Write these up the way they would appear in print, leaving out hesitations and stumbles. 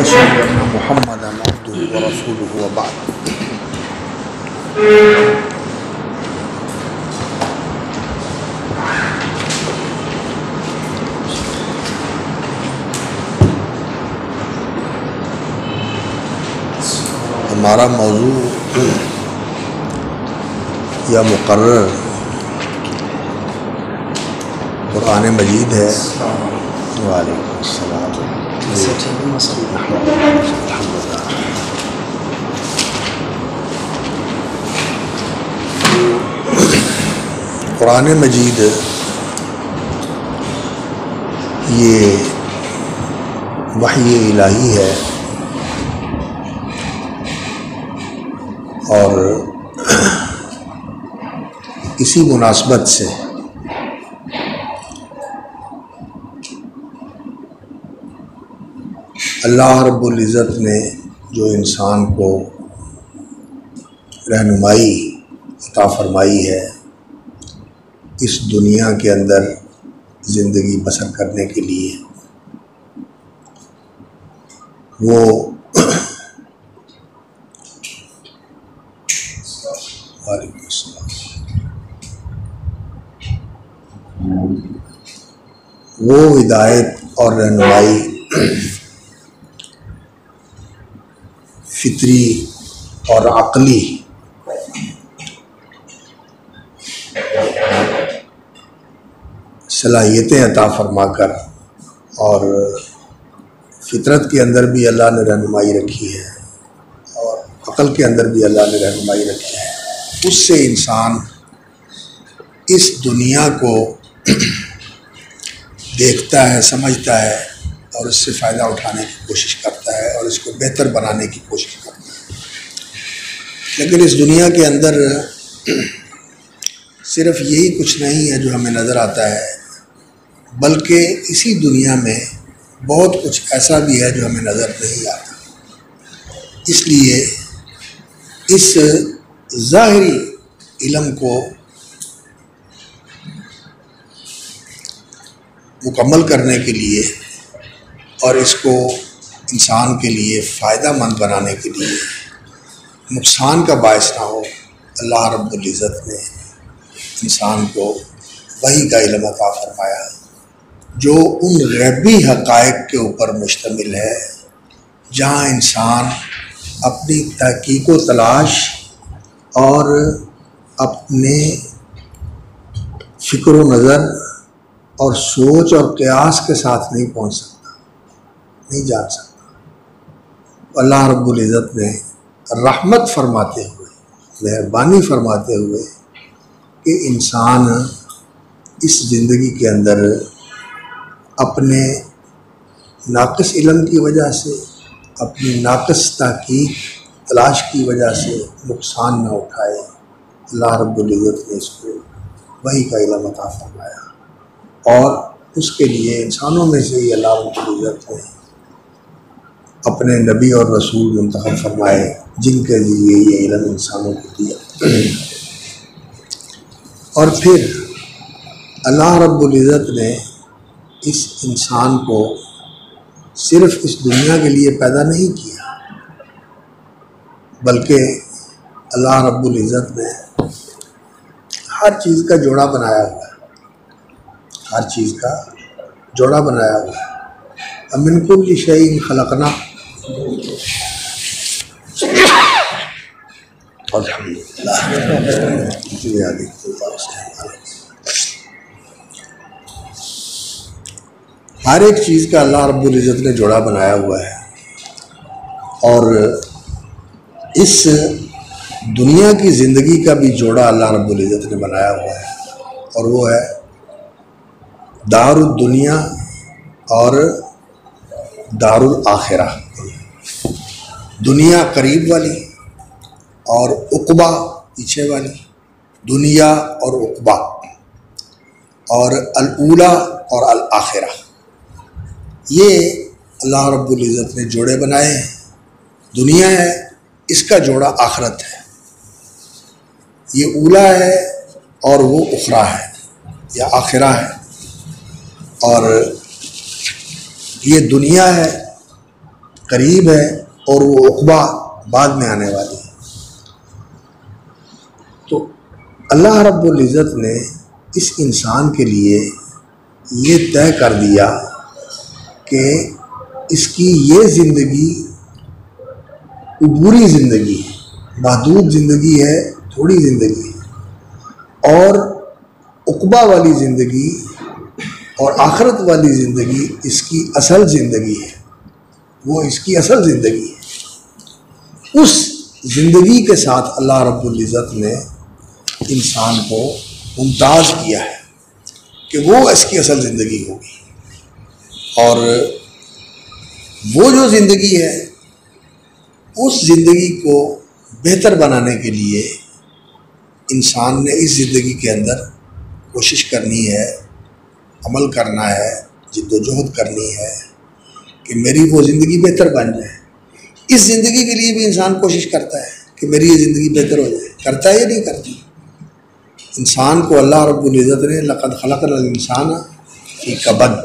وأشهد أن محمدا عبده ورسوله وبعد. ہمارا موضوع یا مقرر قرآن مجید ہے. وعلیکم السلام. قرآن مجید یہ وحی الہی ہے اور اسی مناسبت سے اللہ رب العزت نے جو انسان کو رہنمائی عطا فرمائی ہے اس دنیا کے اندر زندگی بسر کرنے کے لیے، وہ وعلیکم السلام، وہ ہدایت اور رہنمائی فطری اور عقلی صلاحیتیں عطا فرما کر، اور فطرت کے اندر بھی اللہ نے رہنمائی رکھی ہے اور عقل کے اندر بھی اللہ نے رہنمائی رکھی ہے، اس سے انسان اس دنیا کو دیکھتا ہے، سمجھتا ہے اور اس سے فائدہ اٹھانے کی کوشش کرتا ہے اور اس کو بہتر بنانے کی کوشش کرتا ہے. لیکن اس دنیا کے اندر صرف یہی کچھ نہیں ہے جو ہمیں نظر آتا ہے، بلکہ اسی دنیا میں بہت کچھ ایسا بھی ہے جو ہمیں نظر نہیں آتا. اس لیے اس ظاہری علم کو مکمل کرنے کے لیے اور اس کو انسان کے لیے فائدہ مند بنانے کے لیے، نقصان کا باعث نہ ہو، اللہ رب العزت نے انسان کو وحی کا علم عطا فرمایا جو ان غیبی حقائق کے اوپر مشتمل ہے جہاں انسان اپنی تحقیق و تلاش اور اپنے فکر و نظر اور سوچ اور قیاس کے ساتھ نہیں پہنچ سکتا، نہیں جان سکتا. اللہ رب العزت نے رحمت فرماتے ہوئے، مہربانی فرماتے ہوئے کہ انسان اس زندگی کے اندر اپنے ناقص علم کی وجہ سے، اپنی ناقص تحقیق تلاش کی وجہ سے نقصان نہ اٹھائے. اللہ رب العزت نے اس کو وحی کا علم عطا فرمایا اور اس کے لیے انسانوں میں سے ہی اللہ رب العزت نے اپنے نبی اور رسول منتخب فرمائے جن کے ذریعے یہ علم انسانوں کو دیا. اور پھر اللہ رب العزت نے اس انسان کو صرف اس دنیا کے لیے پیدا نہیں کیا، بلکہ اللہ رب العزت نے ہر چیز کا جوڑا بنایا ہوا ہے، ہر چیز کا جوڑا بنایا ہوا ہے. وَمِن كُلِّ شَيْءٍ خَلَقْنَا الحمدللہ. ہر ایک چیز کا اللہ رب العزت نے جوڑا بنایا ہوا ہے اور اس دنیا کی زندگی کا بھی جوڑا اللہ رب العزت نے بنایا ہوا ہے، اور وہ ہے دار الدنیا اور دار الآخرہ. دنیا قریب والی اور عقبہ پیچھے والی، دنیا اور عقبہ، اور الاولی اور الآخرہ، یہ اللہ رب العزت نے جوڑے بنائے ہیں. دنیا ہے، اس کا جوڑا آخرت ہے. یہ اولا ہے اور وہ اخرا ہے یا آخرہ ہے، اور یہ دنیا ہے قریب ہے اور وہ عقبہ بعد میں آنے والی ہے۔ تو اللہ رب العزت نے اس انسان کے لیے یہ طے کر دیا کہ اس کی یہ زندگی عبوری زندگی ہے، محدود زندگی ہے، تھوڑی زندگی ہے، اور عقبہ والی زندگی اور آخرت والی زندگی اس کی اصل زندگی ہے، وہ اس کی اصل زندگی ہے۔ اس زندگی کے ساتھ اللہ رب العزت نے انسان کو ممتاز کیا ہے کہ وہ اس کی اصل زندگی ہوگی، اور وہ جو زندگی ہے اس زندگی کو بہتر بنانے کے لیے انسان نے اس زندگی کے اندر کوشش کرنی ہے، عمل کرنا ہے، جد و جہد کرنی ہے کہ میری وہ زندگی بہتر بن جائے۔ اس زندگی کے لیے بھی انسان کوشش کرتا ہے کہ میری یہ زندگی بہتر ہو جائے، کرتا ہے یا نہیں کرتی؟ انسان کو اللہ رب العزت نے لقد خلقنا الانسان فی کبد،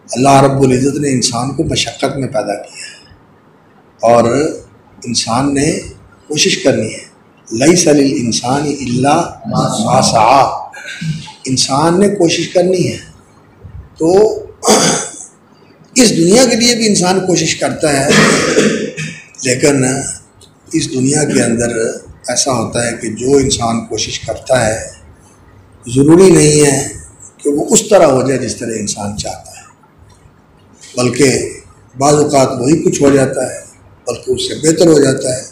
اللہ رب العزت نے انسان کو مشقت میں پیدا کیا ہے، اور انسان نے کوشش کرنی ہے۔ لیس للانسان الا ما سعی، انسان نے کوشش کرنی ہے۔ تو اس دنیا کے لیے بھی انسان کوشش کرتا ہے، لیکن اس دنیا کے اندر ایسا ہوتا ہے کہ جو انسان کوشش کرتا ہے ضروری نہیں ہے کہ وہ اس طرح ہو جائے جس طرح انسان چاہتا ہے، بلکہ بعض اوقات وہی کچھ ہو جاتا ہے، بلکہ اس سے بہتر ہو جاتا ہے،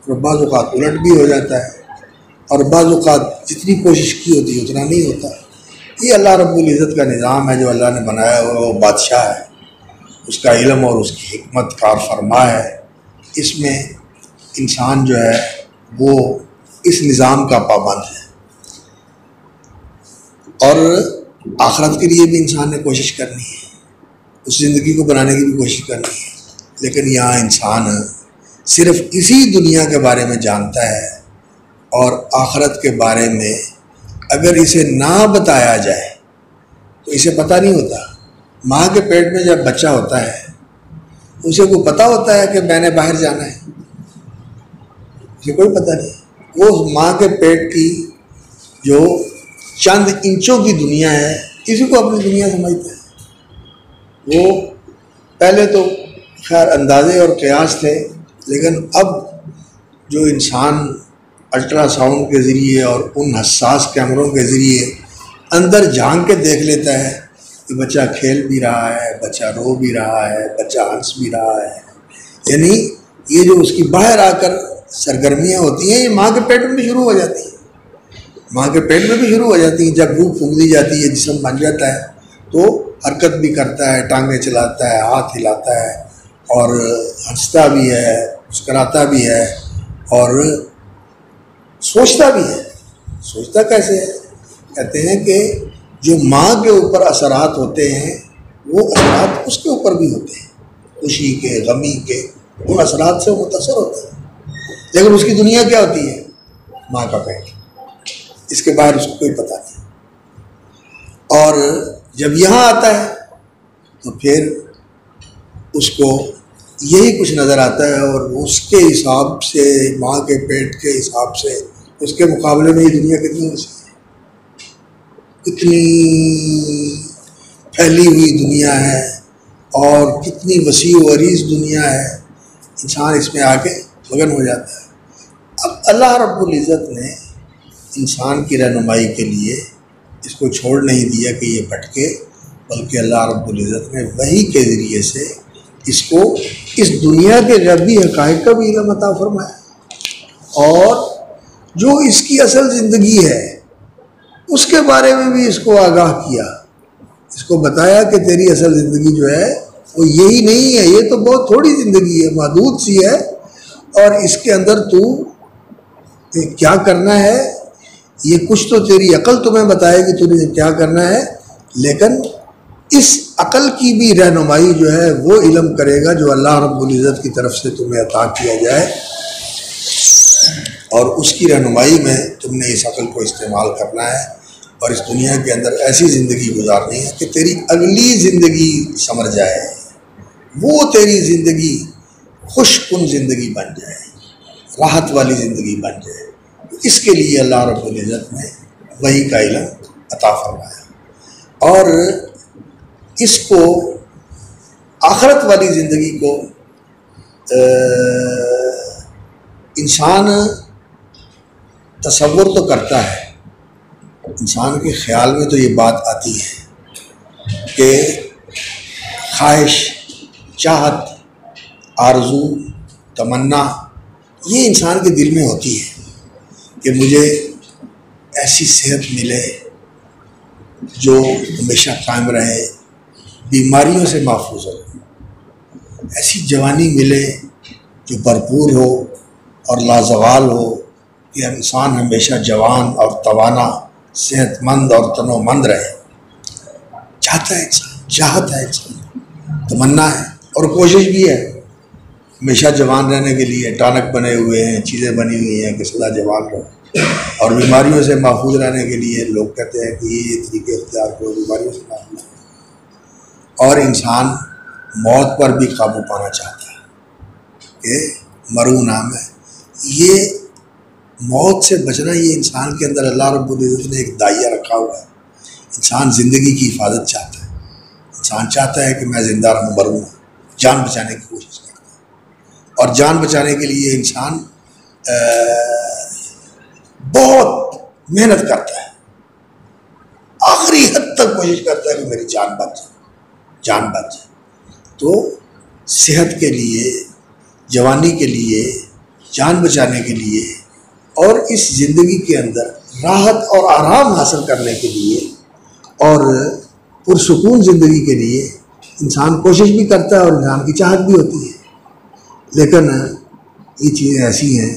اور بعض اوقات الٹ بھی ہو جاتا ہے، اور بعض اوقات جتنی کوشش کی ہوتی ہے اتنا نہیں ہوتا۔ یہ اللہ رب العزت کا نظام ہے جو اللہ نے بنایا ہوا، وہ بادشاہ ہے، اس کا علم اور اس کی حکمت کار فرما ہے۔ اس میں انسان جو ہے وہ اس نظام کا پابند ہے، اور آخرت کے لیے بھی انسان نے کوشش کرنی ہے، اس زندگی کو بنانے کی بھی کوشش کرنی ہے۔ لیکن یہاں انسان صرف اسی دنیا کے بارے میں جانتا ہے، اور آخرت کے بارے میں اگر اسے نہ بتایا جائے تو اسے پتہ نہیں ہوتا۔ ماں کے پیٹ میں جب بچہ ہوتا ہے اسے کوئی پتہ ہوتا ہے کہ میں نے باہر جانا ہے؟ اسے کوئی پتہ نہیں۔ وہ ماں کے پیٹ کی جو چند انچوں کی دنیا ہے اسی کو اپنی دنیا سمجھتا ہے۔ وہ پہلے تو خیر اندازے اور قیاس تھے، لیکن اب جو انسان الٹرا ساؤنڈ کے ذریعے اور ان حساس کیمروں کے ذریعے اندر جھانک کے دیکھ لیتا ہے کہ بچہ کھیل بھی رہا ہے، بچہ رو بھی رہا ہے، بچہ ہنس بھی رہا ہے، یعنی یہ جو اس کی باہر آ کر سرگرمیاں ہوتی ہیں یہ ماں کے پیٹ میں بھی شروع ہو جاتی ہیں، ماں کے پیٹ میں بھی شروع ہو جاتی ہیں۔ جب روح پھونک دی جاتی ہے، جسم بن جاتا ہے تو حرکت بھی کرتا ہے، ٹانگیں چلاتا ہے، ہاتھ ہلاتا ہے، اور ہنستا بھی ہے، مسکراتا بھی ہے، اور سوچتا بھی ہے۔ سوچتا کیسے ہے؟ کہتے ہیں کہ جو ماں کے اوپر اثرات ہوتے ہیں وہ اثرات اس کے اوپر بھی ہوتے ہیں، خوشی کے، غمی کے، ان اثرات سے متاثر ہوتا ہے۔ لیکن اس کی دنیا کیا ہوتی ہے؟ ماں کا پیٹ، اس کے باہر اس کو کوئی پتہ نہیں۔ اور جب یہاں آتا ہے تو پھر اس کو یہی کچھ نظر آتا ہے، اور اس کے حساب سے، ماں کے پیٹ کے حساب سے اس کے مقابلے میں یہ دنیا کتنی وسیع ہے، کتنی پھیلی ہوئی دنیا ہے، اور کتنی وسیع و عریض دنیا ہے، انسان اس میں آ کے مگن ہو جاتا ہے۔ اب اللہ رب العزت نے انسان کی رہنمائی کے لیے اس کو چھوڑ نہیں دیا کہ یہ بھٹکے، بلکہ اللہ رب العزت نے وحی کے ذریعے سے اس کو اس دنیا کے غیبی حقائق کا بھی علم عطا فرمایا، اور جو اس کی اصل زندگی ہے اس کے بارے میں بھی اس کو آگاہ کیا، اس کو بتایا کہ تیری اصل زندگی جو ہے وہ یہی نہیں ہے، یہ تو بہت تھوڑی زندگی ہے، محدود سی ہے، اور اس کے اندر تو کیا کرنا ہے یہ کچھ تو تیری عقل تمہیں بتائے گی تو نے کیا کرنا ہے، لیکن اس عقل کی بھی رہنمائی جو ہے وہ علم کرے گا جو اللہ رب العزت کی طرف سے تمہیں عطا کیا جائے، اور اس کی رہنمائی میں تم نے اس عقل کو استعمال کرنا ہے، اور اس دنیا کے اندر ایسی زندگی گزارنی ہے کہ تیری اگلی زندگی سمر جائے، وہ تیری زندگی خوش کن زندگی بن جائے، راحت والی زندگی بن جائے۔ اس کے لیے اللہ رب العزت نے وحی کا علم عطا فرمایا، اور اس کو آخرت والی زندگی کو انسان تصور تو کرتا ہے، انسان کے خیال میں تو یہ بات آتی ہے کہ خواہش، چاہت، آرزو، تمنا یہ انسان کے دل میں ہوتی ہے کہ مجھے ایسی صحت ملے جو ہمیشہ قائم رہے، بیماریوں سے محفوظ ہو، ایسی جوانی ملے جو بھرپور ہو اور لازوال ہو کہ انسان ہمیشہ جوان اور توانا، صحت مند اور تن و مند رہے۔ چاہتا ہے انسان، چاہتا ہے انسان، تمنا ہے اور کوشش بھی ہے ہمیشہ جوان رہنے کے لیے۔ ٹانک بنے ہوئے ہیں، چیزیں بنی ہوئی ہیں کہ سدا جوان رہو، اور بیماریوں سے محفوظ رہنے کے لیے لوگ کہتے ہیں کہ یہ طریقے اختیار کرو بیماریوں سے محفوظ رہو۔ اور انسان موت پر بھی قابو پانا چاہتا ہے کہ مرو نام ہے، یہ موت سے بچنا، یہ انسان کے اندر اللہ رب العزت نے ایک دائیہ رکھا ہوا ہے۔ انسان زندگی کی حفاظت چاہتا ہے، انسان چاہتا ہے کہ میں زندہ رہوں، مروں، جان بچانے کی کوشش کرتا ہے، اور جان بچانے کے لیے انسان بہت محنت کرتا ہے، آخری حد تک کوشش کرتا ہے کہ میری جان بچ جائے، جان بچ جائے۔ تو صحت کے لیے، جوانی کے لیے، جان بچانے کے لیے، اور اس زندگی کے اندر راحت اور آرام حاصل کرنے کے لیے اور پرسکون زندگی کے لیے انسان کوشش بھی کرتا ہے اور انسان کی چاہت بھی ہوتی ہے۔ لیکن یہ چیزیں ایسی ہیں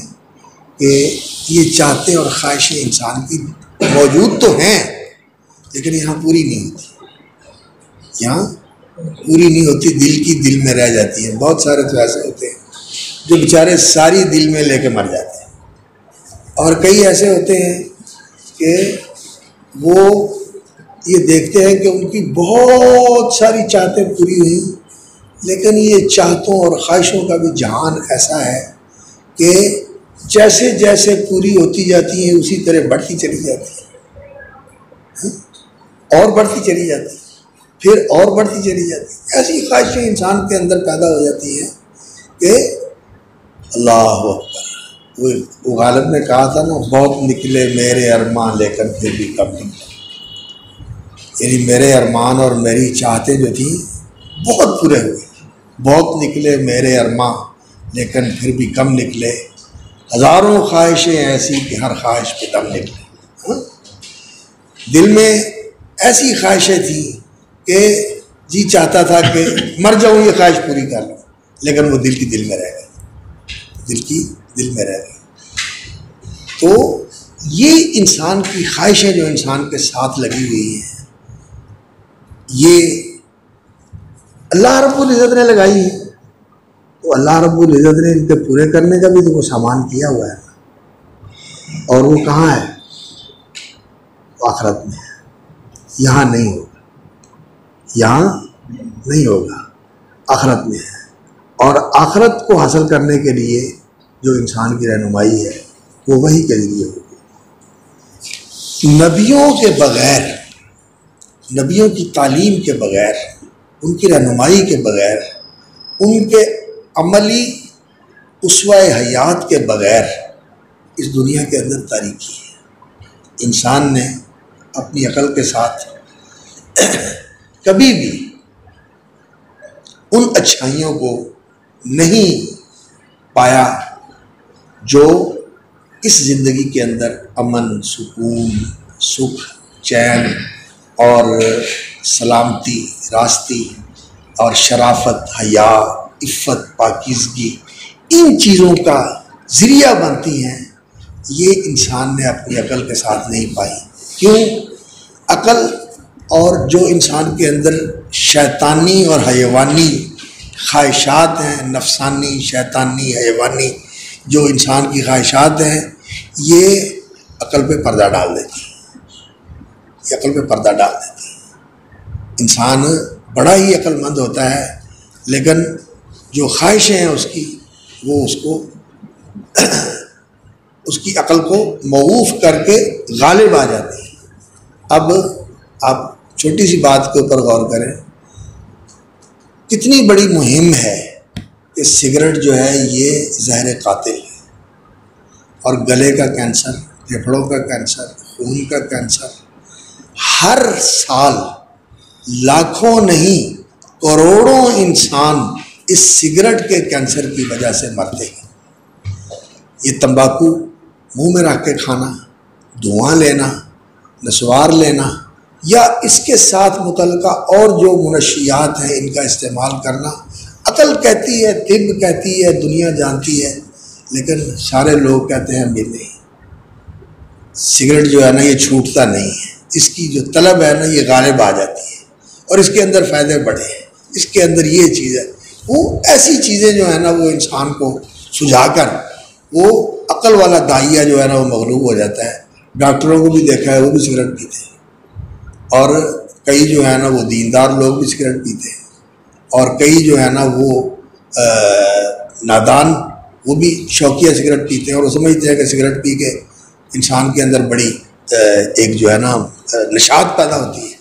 کہ یہ چاہتے اور خواہشیں انسان کی موجود تو ہیں لیکن یہاں پوری نہیں ہوتی، یہاں پوری نہیں ہوتی، دل کی دل میں رہ جاتی ہیں۔ بہت سارے تو ایسے ہوتے ہیں جو بیچارے ساری دل میں لے کے مر جاتے ہیں، اور کئی ایسے ہوتے ہیں کہ وہ یہ دیکھتے ہیں کہ ان کی بہت ساری چاہتیں پوری ہوئیں، لیکن یہ چاہتوں اور خواہشوں کا بھی جہان ایسا ہے کہ جیسے جیسے پوری ہوتی جاتی ہیں اسی طرح بڑھتی چلی جاتی ہے، اور بڑھتی چلی جاتی ہے، پھر اور بڑھتی چلی جاتی ہے۔ ایسی خواہشیں انسان کے اندر پیدا ہو جاتی ہیں کہ اللہ اکبر، وہ غالب نے کہا تھا نا، بہت نکلے میرے ارمان لیکن پھر بھی کم نکلے۔ یعنی میرے ارمان اور میری چاہتیں جو تھیں بہت پورے ہوئے، بہت نکلے میرے ارمان لیکن پھر بھی کم نکلے، ہزاروں خواہشیں ایسی کہ ہر خواہش پہ دم نکلے۔ دل میں ایسی خواہشیں تھیں کہ جی چاہتا تھا کہ مر جاؤں یہ خواہش پوری کر لوں، لیکن وہ دل کی دل میں رہ گئی، دل کی دل میں رہ گئی۔ تو یہ انسان کی خواہشیں جو انسان کے ساتھ لگی ہوئی ہیں، یہ اللہ رب العزت نے لگائی ہے، تو اللہ رب العزت نے ان کے پورے کرنے کا بھی تو وہ سامان کیا ہوا ہے، اور وہ کہاں ہے؟ وہ آخرت میں ہے، یہاں نہیں ہوگا، یہاں نہیں ہوگا، آخرت میں ہے۔ اور آخرت کو حاصل کرنے کے لیے جو انسان کی رہنمائی ہے وہ وحی کے ذریعے ہوگی۔ نبیوں کے بغیر، نبیوں کی تعلیم کے بغیر، ان کی رہنمائی کے بغیر، ان کے عملی اسوہ حیات کے بغیر اس دنیا کے اندر تاریکی ہے۔ انسان نے اپنی عقل کے ساتھ کبھی بھی ان اچھائیوں کو نہیں پایا جو اس زندگی کے اندر امن، سکون، سکھ، چین اور سلامتی، راستی اور شرافت، حیا، عفت، پاکیزگی، ان چیزوں کا ذریعہ بنتی ہیں، یہ انسان نے اپنی عقل کے ساتھ نہیں پائی۔ کیوں؟ عقل اور جو انسان کے اندر شیطانی اور حیوانی خواہشات ہیں، نفسانی، شیطانی، حیوانی جو انسان کی خواہشات ہیں، یہ عقل پہ پردہ ڈال دیتی ہے، یہ عقل پہ پردہ ڈال دیتی ہے۔ انسان بڑا ہی عقل مند ہوتا ہے لیکن جو خواہشیں ہیں اس کی، وہ اس کی عقل کو موقوف کر کے غالب آ جاتی ہے۔ اب آپ چھوٹی سی بات کے اوپر غور کریں، کتنی بڑی مہم ہے کہ سگریٹ جو ہے یہ زہر قاتل ہے، اور گلے کا کینسر، پھیپھڑوں کا کینسر، خون کا کینسر، ہر سال لاکھوں نہیں کروڑوں انسان اس سگریٹ کے کینسر کی وجہ سے مرتے ہیں۔ یہ تمباکو منہ میں رکھ کے کھانا، دھواں لینا، نسوار لینا، یا اس کے ساتھ متعلقہ اور جو منشیات ہیں ان کا استعمال کرنا، عقل کہتی ہے، طب کہتی ہے، دنیا جانتی ہے، لیکن سارے لوگ کہتے ہیں بھی نہیں، سگریٹ جو ہے نا یہ چھوٹتا نہیں ہے، اس کی جو طلب ہے نا یہ غالب آ جاتی ہے، اور اس کے اندر فائدے بڑے ہیں، اس کے اندر یہ چیز ہے، وہ ایسی چیزیں جو ہے نا وہ انسان کو سجھا کر وہ عقل والا داعیہ جو ہے نا وہ مغلوب ہو جاتا ہے۔ ڈاکٹروں کو بھی دیکھا ہے وہ بھی سگریٹ پیتے ہیں، اور کئی جو ہے نا وہ دیندار لوگ بھی سگریٹ پیتے ہیں، اور کئی جو ہے نا وہ نادان وہ بھی شوقیہ سگریٹ پیتے ہیں، اور وہ سمجھتے ہیں کہ سگریٹ پی کے انسان کے اندر بڑی ایک جو ہے نا نشاط پیدا ہوتی ہے،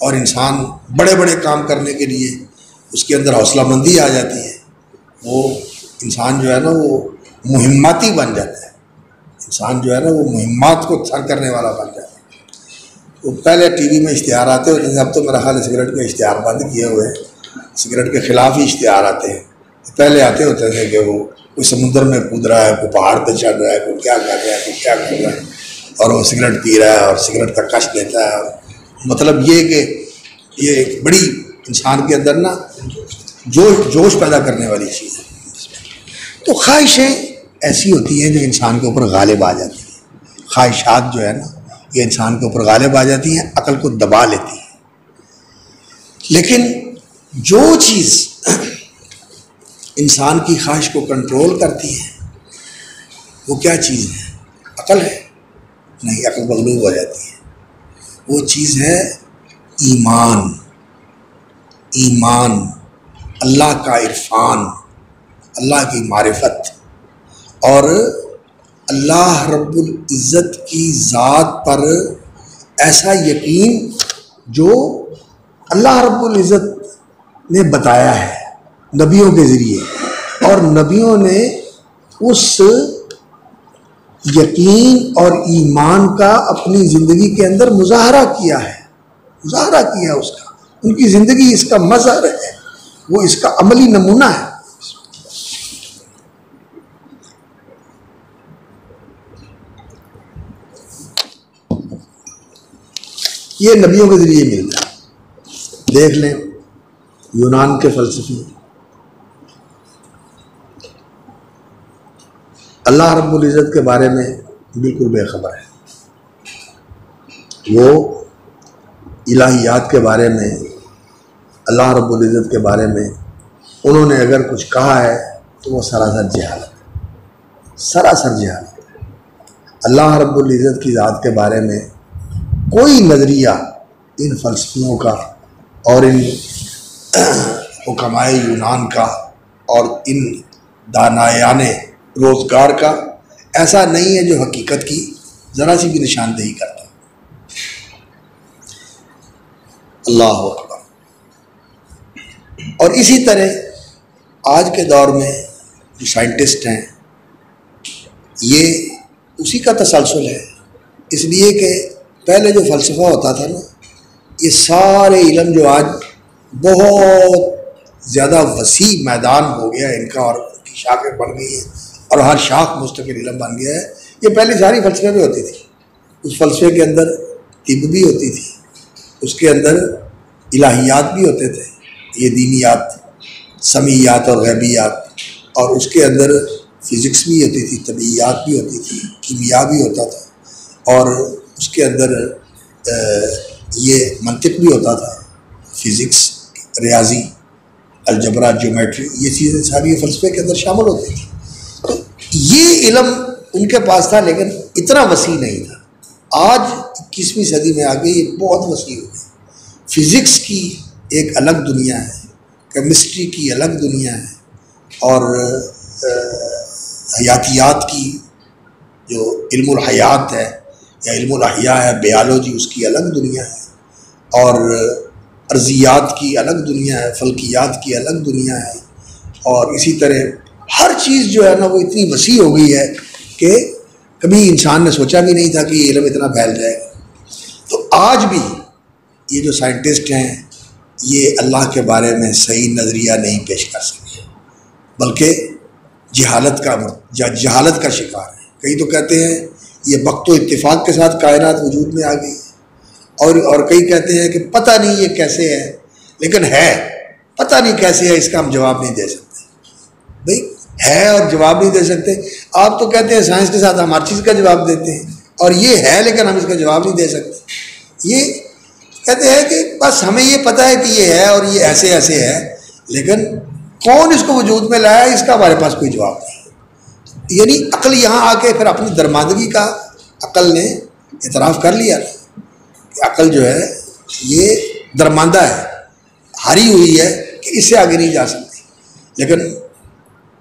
اور انسان بڑے بڑے کام کرنے کے لیے اس کے اندر حوصلہ مندی آ جاتی ہے، وہ انسان جو ہے نا وہ مہماتی بن جاتا ہے، انسان جو ہے نا وہ مہمات کو سر کرنے والا بن جاتا ہے۔ وہ پہلے ٹی وی میں اشتہار آتے ہوتے تھے، اب تو میرا خیال ہے سگریٹ کے اشتہار بند کیے ہوئے ہیں، سگریٹ کے خلاف ہی اشتہار آتے ہیں۔ پہلے آتے ہوتے تھے کہ وہ کوئی سمندر میں کود رہا ہے، کوئی پہاڑ پہ چڑھ رہا ہے، کوئی کیا کر رہا ہے، کوئی کیا کر رہا ہے، اور وہ سگریٹ پی رہا ہے اور سگریٹ کا کش لیتا ہے، اور مطلب یہ کہ یہ ایک بڑی انسان کے اندر نا جوش پیدا کرنے والی چیز ہے۔ تو خواہشیں ایسی ہوتی ہیں جو انسان کے اوپر غالب آ جاتی ہیں، خواہشات جو ہے نا یہ انسان کے اوپر غالب آ جاتی ہیں، عقل کو دبا لیتی ہیں۔ لیکن جو چیز انسان کی خواہش کو کنٹرول کرتی ہے وہ کیا چیز ہے؟ عقل ہے؟ نہیں، عقل مغلوب ہو جاتی ہے۔ وہ چیز ہے ایمان، ایمان، اللہ کا عرفان، اللہ کی معرفت، اور اللہ رب العزت کی ذات پر ایسا یقین جو اللہ رب العزت نے بتایا ہے نبیوں کے ذریعے، اور نبیوں نے اس یقین اور ایمان کا اپنی زندگی کے اندر مظاہرہ کیا ہے، مظاہرہ کیا اس کا، ان کی زندگی اس کا مظہر ہے، وہ اس کا عملی نمونہ ہے۔ یہ نبیوں کے ذریعے ملتا ہے۔ دیکھ لیں یونان کے فلسفی اللہ رب العزت کے بارے میں بالکل بے خبر ہے، وہ الہیات کے بارے میں، اللہ رب العزت کے بارے میں انہوں نے اگر کچھ کہا ہے تو وہ سراسر جہالت ہے، سراسر جہالت ہے۔ اللہ رب العزت کی ذات کے بارے میں کوئی نظریہ ان فلسفیوں کا اور ان حکمائے یونان کا اور ان دانایان روزگار کا ایسا نہیں ہے جو حقیقت کی ذرا سی بھی نشاندہی کرتا۔ اللہ اکبر۔ اور اسی طرح آج کے دور میں جو سائنٹسٹ ہیں یہ اسی کا تسلسل ہے، اس لیے کہ پہلے جو فلسفہ ہوتا تھا نا، یہ سارے علم جو آج بہت زیادہ وسیع میدان ہو گیا ان کا، اور ان کی شاخیں بڑھ گئی ہیں اور ہر شاخ مستقل علم بن گیا ہے، یہ پہلے ساری فلسفے میں ہوتی تھی۔ اس فلسفے کے اندر طب بھی ہوتی تھی، اس کے اندر الہیات بھی ہوتے تھے، یہ دینیات، سمیات اور غیبیات، اور اس کے اندر فزکس بھی ہوتی تھی، طبیعیات بھی ہوتی تھی، کیمیا بھی ہوتا تھا، اور اس کے اندر یہ منطق بھی ہوتا تھا، فزکس، ریاضی، الجبرا، جیومیٹری، یہ چیزیں ساری فلسفے کے اندر شامل ہوتی تھی۔ تو یہ علم ان کے پاس تھا لیکن اتنا وسیع نہیں تھا۔ آج 21ویں صدی میں آ کے یہ بہت وسیع ہو گئی۔ فزکس کی ایک الگ دنیا ہے، کیمسٹری کی الگ دنیا ہے اور حیاتیات کی جو علم الحیات ہے یا علم الاحیاء ہے، بیالوجی، اس کی الگ دنیا ہے، اور ارضیات کی الگ دنیا ہے، فلکیات کی الگ دنیا ہے، اور اسی طرح ہر چیز جو ہے نا وہ اتنی وسیع ہو گئی ہے کہ کبھی انسان نے سوچا بھی نہیں تھا کہ یہ علم اتنا پھیل جائے گا۔ تو آج بھی یہ جو سائنٹسٹ ہیں یہ اللہ کے بارے میں صحیح نظریہ نہیں پیش کر سکے، بلکہ جہالت کا شکار ہے۔ کئی تو کہتے ہیں یہ وقت و اتفاق کے ساتھ کائنات وجود میں آ گئی، اور کئی کہتے ہیں کہ پتہ نہیں یہ کیسے ہے، لیکن ہے، پتہ نہیں کیسے ہے، اس کا ہم جواب نہیں دے سکتے۔ بھئی ہے اور جواب نہیں دے سکتے، آپ تو کہتے ہیں سائنس کے ساتھ ہم ہر چیز کا جواب دیتے ہیں، اور یہ ہے لیکن ہم اس کا جواب نہیں دے سکتے۔ یہ کہتے ہیں کہ بس ہمیں یہ پتہ ہے کہ یہ ہے اور یہ ایسے ایسے ہے، لیکن کون اس کو وجود میں لایا اس کا ہمارے پاس کوئی جواب نہیں۔ یعنی عقل یہاں آ کے پھر اپنی درماندگی کا عقل نے اعتراف کر لیا کہ عقل جو ہے یہ درماندہ ہے، ہاری ہوئی ہے کہ اس سے آگے نہیں جا سکتی۔ لیکن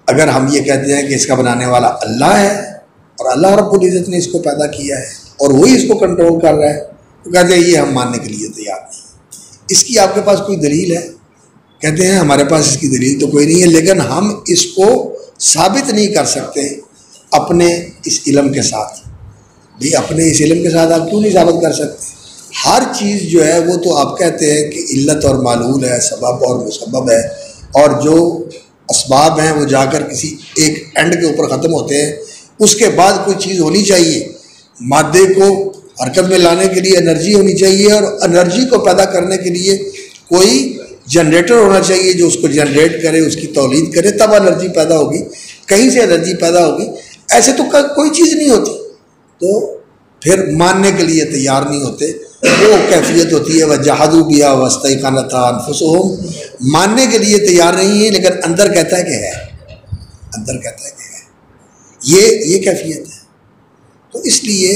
اگر ہم یہ کہتے ہیں کہ اس کا بنانے والا اللہ ہے اور اللہ رب العزت نے اس کو پیدا کیا ہے اور وہی اس کو کنٹرول کر رہا ہے، تو کہتے ہیں یہ ہم ماننے کے لیے تیار نہیں۔ اس کی آپ کے پاس کوئی دلیل ہے؟ کہتے ہیں ہمارے پاس اس کی دلیل تو کوئی نہیں ہے، لیکن ہم اس کو ثابت نہیں کر سکتے اپنے اس علم کے ساتھ۔ بھئی اپنے اس علم کے ساتھ آپ کیوں نہیں ثابت کر سکتے؟ ہر چیز جو ہے وہ تو آپ کہتے ہیں کہ علت اور معلول ہے، سبب اور مسبب ہے، اور جو اسباب ہیں وہ جا کر کسی ایک اینڈ کے اوپر ختم ہوتے ہیں۔ اس کے بعد کوئی چیز ہونی چاہیے، مادے کو حرکت میں لانے کے لیے انرجی ہونی چاہیے، اور انرجی کو پیدا کرنے کے لیے کوئی جنریٹر ہونا چاہیے جو اس کو جنریٹ کرے، اس کی تولید کرے، تب انرجی پیدا ہوگی، کہیں سے انرجی پیدا ہوگی۔ ایسے تو کوئی چیز نہیں ہوتی، تو پھر ماننے کے لیے تیار نہیں ہوتے۔ وہ کیفیت ہوتی ہے وَجَحَدُوا بِهَا وَاسْتَيْقَنَتْهَا أَنفُسُهُمْ، ماننے کے لیے تیار نہیں ہے لیکن اندر کہتا ہے کہ ہے، اندر کہتا ہے کہ ہے، یہ کیفیت ہے۔ تو اس لیے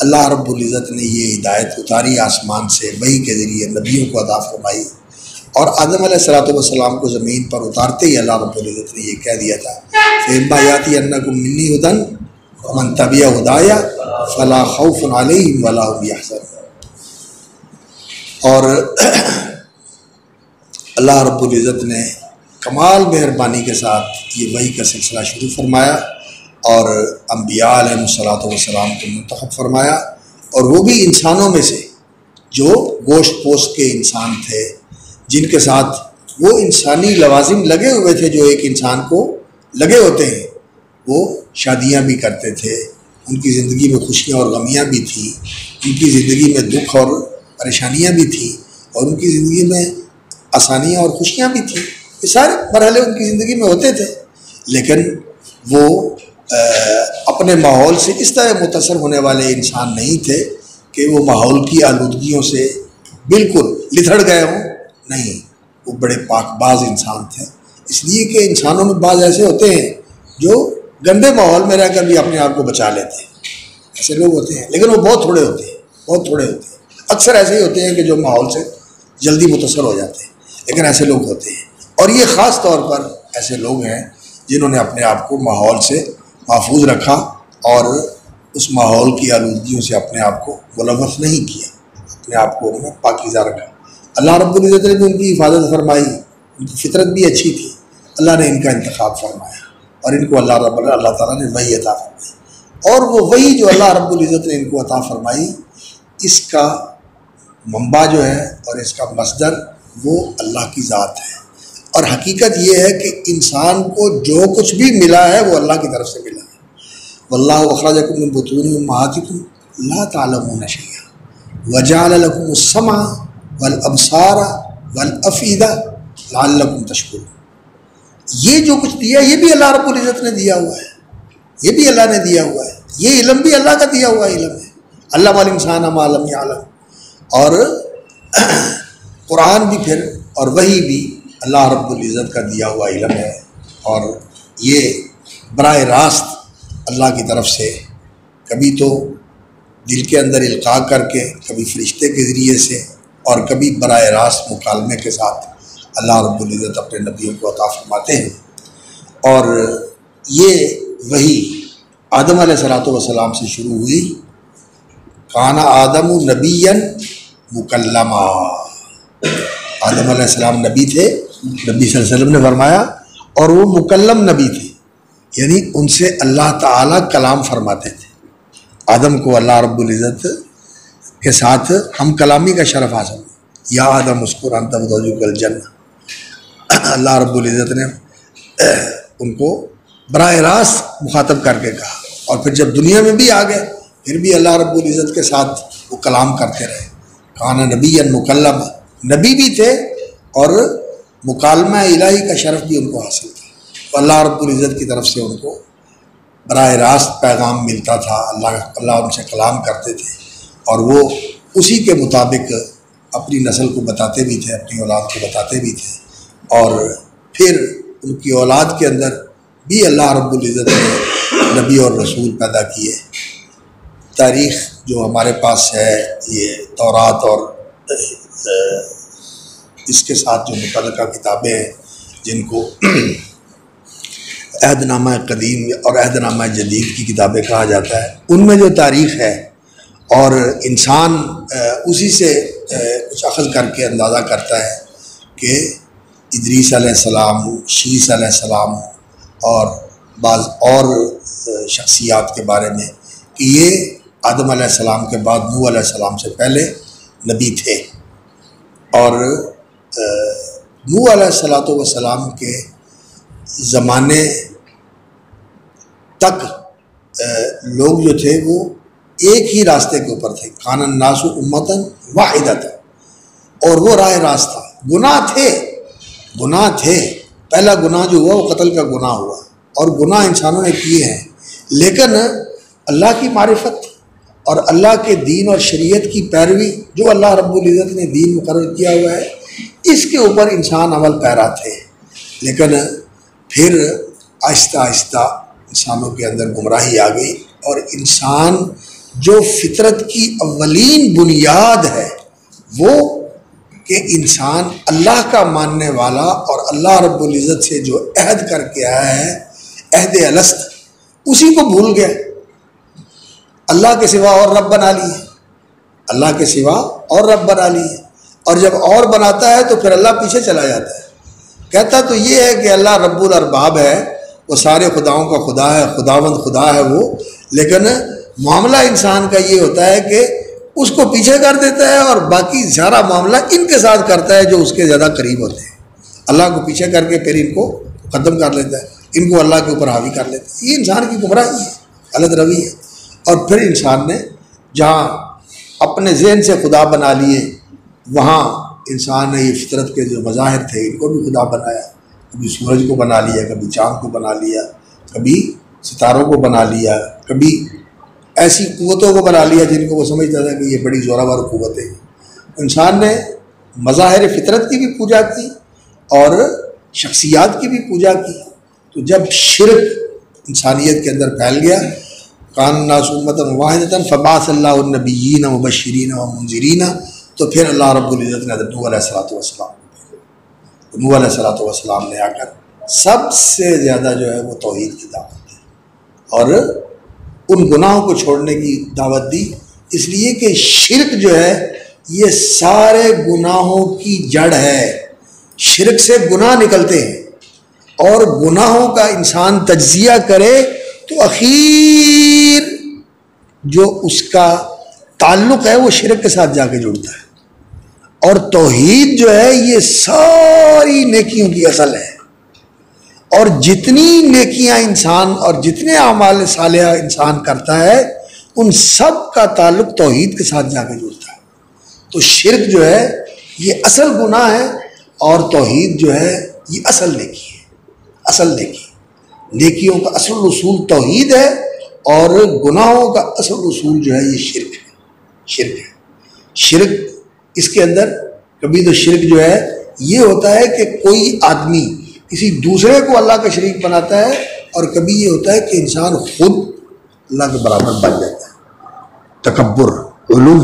اللہ رب العزت نے یہ ہدایت اتاری آسمان سے، وحی کے ذریعے نبیوں کو عطا فرمائی، اور آدم علیہ السلام کو زمین پر اتارتے ہی اللہ رب العزت نے یہ کہہ دیا تھا فَإِمَّا يَأْتِيَنَّكُم مِّنِّي هُدًى وَمَن تَبِعَ هُدَايَ فَلَا خَوْفٌ عَلَيْهِمْ وَلَا هُمْ يَحْزَنُونَ۔ اور اللہ رب العزت نے کمال مہربانی کے ساتھ یہ وحی کا سلسلہ شروع فرمایا اور انبیاء علیہ السلام کو منتخب فرمایا، اور وہ بھی انسانوں میں سے جو گوشت پوست کے انسان تھے، جن کے ساتھ وہ انسانی لوازم لگے ہوئے تھے جو ایک انسان کو لگے ہوتے ہیں۔ وہ شادیاں بھی کرتے تھے، ان کی زندگی میں خوشیاں اور غمیاں بھی تھیں، ان کی زندگی میں دکھ اور پریشانیاں بھی تھیں، اور ان کی زندگی میں آسانیاں اور خوشیاں بھی تھیں۔ یہ سارے مرحلے ان کی زندگی میں ہوتے تھے، لیکن وہ اپنے ماحول سے اس طرح متاثر ہونے والے انسان نہیں تھے کہ وہ ماحول کی آلودگیوں سے بالکل لتھڑ گئے ہوں، نہیں، وہ بڑے پاک باز انسان تھے۔ اس لیے کہ انسانوں میں بعض ایسے ہوتے ہیں جو گندے ماحول میں رہ کر بھی اپنے آپ کو بچا لیتے ہیں، ایسے لوگ ہوتے ہیں، لیکن وہ بہت تھوڑے ہوتے ہیں، بہت تھوڑے ہوتے ہیں۔ اکثر ایسے ہی ہوتے ہیں کہ جو ماحول سے جلدی متاثر ہو جاتے ہیں، لیکن ایسے لوگ ہوتے ہیں، اور یہ خاص طور پر ایسے لوگ ہیں جنہوں نے اپنے آپ کو ماحول سے محفوظ رکھا اور اس ماحول کی آلودگیوں سے اپنے آپ کو ملوث نہیں کیا، اپنے آپ کو انہوں نے پاکیزہ رکھا۔ اللہ رب العزت نے بھی ان کی حفاظت فرمائی، ان کی فطرت بھی اچھی تھی، اللہ نے ان کا انتخاب فرمایا، اور ان کو اللہ تعالیٰ نے وحی عطا فرمائی، اور وہ وحی جو اللہ رب العزت نے ان کو عطا فرمائی، اس کا منبع جو ہے اور اس کا مصدر وہ اللہ کی ذات ہے۔ اور حقیقت یہ ہے کہ انسان کو جو کچھ بھی ملا ہے وہ اللہ کی طرف سے ملا ہے۔ وَاللَّهُ أَخْرَجَكُم مِّن بُطُونِ أُمَّهَاتِكُمْ لَا تَعْلَمُونَ شَيْئًا وَجَعَلَ لَكُمُ السَّمْعَ وَالْأَبْصَارَ وَالْأَفْئِدَةَ لَعَلَّكُمْ تَشْكُرُونَ۔ یہ جو کچھ دیا یہ بھی اللہ رب العزت نے دیا ہوا ہے، یہ بھی اللہ نے دیا ہوا ہے، یہ علم بھی اللہ کا دیا ہوا علم ہے۔ علم الانسان ما لم يعلم، اور قرآن بھی پھر اور وحی بھی اللہ رب العزت کا دیا ہوا علم ہے، اور یہ براہ راست اللہ کی طرف سے کبھی تو دل کے اندر القاء کر کے، کبھی فرشتے کے ذریعے سے، اور کبھی براہ راست مکالمے کے ساتھ اللہ رب العزت اپنے نبیوں کو عطا فرماتے ہیں۔ اور یہ وہی آدم علیہ السلام سے شروع ہوئی۔ کان آدم نبیا مکلما، آدم علیہ السلام نبی تھے، نبی صلی اللہ علیہ وسلم نے فرمایا، اور وہ مکلم نبی تھے، یعنی ان سے اللہ تعالیٰ کلام فرماتے تھے۔ آدم کو اللہ رب العزت کے ساتھ ہم کلامی کا شرف حاصل ہوا۔ یا آدم اسکر انت وزوجک الجنہ، اللہ رب العزت نے ان کو براہ راست مخاطب کر کے کہا، اور پھر جب دنیا میں بھی آ گئے پھر بھی اللہ رب العزت کے ساتھ وہ کلام کرتے رہے۔ کان نبیا مکلم، نبی بھی تھے اور مکالمہ الہی کا شرف بھی ان کو حاصل تھا۔ تو اللہ رب العزت کی طرف سے ان کو براہ راست پیغام ملتا تھا، اللہ ان سے کلام کرتے تھے، اور وہ اسی کے مطابق اپنی نسل کو بتاتے بھی تھے، اپنی اولاد کو بتاتے بھی تھے، اور پھر ان کی اولاد کے اندر بھی اللہ رب العزت نے نبی اور رسول پیدا کیے۔ تاریخ جو ہمارے پاس ہے، یہ تورات اور اس کے ساتھ جو متعلقہ کتابیں ہیں جن کو عہد نامہ قدیم اور عہد نامہ جدید کی کتابیں کہا جاتا ہے، ان میں جو تاریخ ہے اور انسان اسی سے کچھ اخذ کر کے اندازہ کرتا ہے کہ ادریس علیہ السلام، شیس علیہ السلام اور بعض اور شخصیات کے بارے میں کہ یہ آدم علیہ السلام کے بعد نوح علیہ السلام سے پہلے نبی تھے، اور نوح علیہ السلام کے زمانے تک لوگ جو تھے وہ ایک ہی راستے کے اوپر تھے۔ کان الناس امۃ واحدۃ، اور وہ راہ راست تھا۔ گناہ تھے، پہلا گناہ جو ہوا وہ قتل کا گناہ ہوا، اور گناہ انسانوں نے کیے ہیں، لیکن اللہ کی معرفت اور اللہ کے دین اور شریعت کی پیروی جو اللہ رب العزت نے دین مقرر کیا ہوا ہے، اس کے اوپر انسان عمل پیرا تھے۔ لیکن پھر آہستہ آہستہ انسانوں کے اندر گمراہی آ گئی، اور انسان جو فطرت کی اولین بنیاد ہے وہ کہ انسان اللہ کا ماننے والا اور اللہ رب العزت سے جو عہد کر کے آیا ہے، عہد الست، اسی کو بھول گیا، اللہ کے سوا اور رب بنا لیے، اللہ کے سوا اور رب بنا لیے، اور جب اور بناتا ہے تو پھر اللہ پیچھے چلا جاتا ہے۔ کہتا تو یہ ہے کہ اللہ رب الارباب ہے، وہ سارے خداؤں کا خدا ہے، خداوند خدا ہے وہ، لیکن معاملہ انسان کا یہ ہوتا ہے کہ اس کو پیچھے کر دیتا ہے اور باقی سارا معاملہ ان کے ساتھ کرتا ہے جو اس کے زیادہ قریب ہوتے ہیں۔ اللہ کو پیچھے کر کے پھر ان کو ختم کر لیتا ہے، ان کو اللہ کے اوپر حاوی کر لیتا ہے۔ یہ انسان کی گمراہی ہے، غلط روی ہے۔ اور پھر انسان نے جہاں اپنے ذہن سے خدا بنا لیے، وہاں انسان نے یہ فطرت کے جو مظاہر تھے ان کو بھی خدا بنایا، کبھی سورج کو بنا لیا، کبھی چاند کو بنا لیا، کبھی ستاروں کو بنا لیا، کبھی ایسی قوتوں کو بنا لیا جن کو وہ سمجھتا تھا کہ یہ بڑی زوراور قوتیں ہیں۔ انسان نے مظاہر فطرت کی بھی پوجا کی اور شخصیات کی بھی پوجا کی۔ تو جب شرک انسانیت کے اندر پھیل گیا، کان الناس امۃ واحدۃ فبعث اللہ النبیین مبشرین ومنذرین، تو پھر اللہ رب العزت نے حضرت نوح علیہ السلام نے آ کر سب سے زیادہ جو ہے وہ توحید کی دعوت دی اور ان گناہوں کو چھوڑنے کی دعوت دی، اس لیے کہ شرک جو ہے یہ سارے گناہوں کی جڑ ہے۔ شرک سے گناہ نکلتے ہیں، اور گناہوں کا انسان تجزیہ کرے تو اخیر جو اس کا تعلق ہے وہ شرک کے ساتھ جا کے جڑتا ہے، اور توحید جو ہے یہ ساری نیکیوں کی اصل ہے، اور جتنی نیکیاں انسان اور جتنے اعمال صالحہ انسان کرتا ہے ان سب کا تعلق توحید کے ساتھ جا کے جڑتا ہے۔ تو شرک جو ہے یہ اصل گناہ ہے، اور توحید جو ہے یہ اصل نیکی ہے، اصل نیکی۔ نیکیوں کا اصل اصول توحید ہے، اور گناہوں کا اصل اصول جو ہے یہ شرک ہے۔ شرک اس کے اندر کبھی تو شرک جو ہے یہ ہوتا ہے کہ کوئی آدمی کسی دوسرے کو اللہ کا شریک بناتا ہے، اور کبھی یہ ہوتا ہے کہ انسان خود اللہ کے برابر بن جاتا ہے۔ تکبر، علو،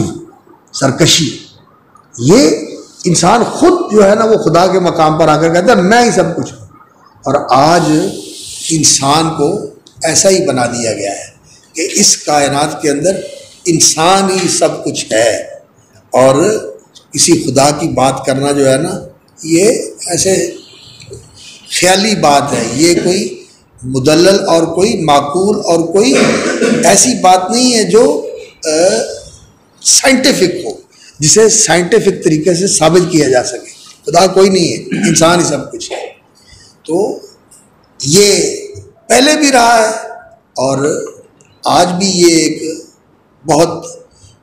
سرکشی، یہ انسان خود جو ہے نا وہ خدا کے مقام پر آ کر کہتا ہے میں ہی سب کچھ ہوں. اور آج انسان کو ایسا ہی بنا دیا گیا ہے کہ اس کائنات کے اندر انسان ہی سب کچھ ہے، اور کسی خدا کی بات کرنا جو ہے نا یہ ایسے خیالی بات ہے. یہ کوئی مدلل اور کوئی معقول اور کوئی ایسی بات نہیں ہے جو سائنٹیفک ہو، جسے سائنٹیفک طریقے سے ثابت کیا جا سکے. خدا کوئی نہیں ہے، انسان ہی سب کچھ ہے. تو یہ پہلے بھی رہا ہے اور آج بھی یہ ایک بہت